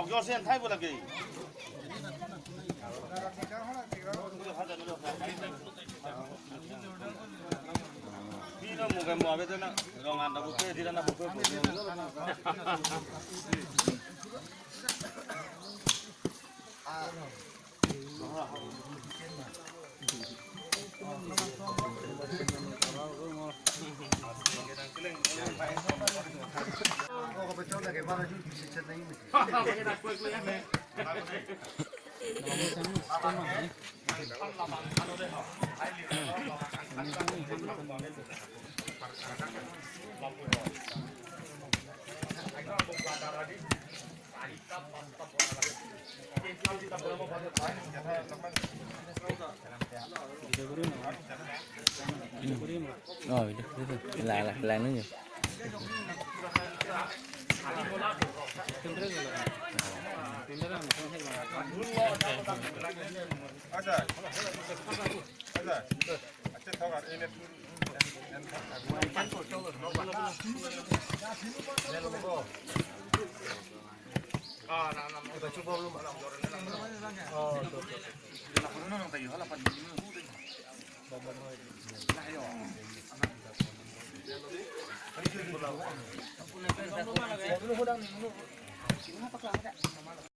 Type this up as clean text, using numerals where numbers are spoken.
yo sen thay bộ là gì khi nó một cái mò bây giờ nó lòng ăn nó bốc thì nó bốc rồi là nữa nhỉ.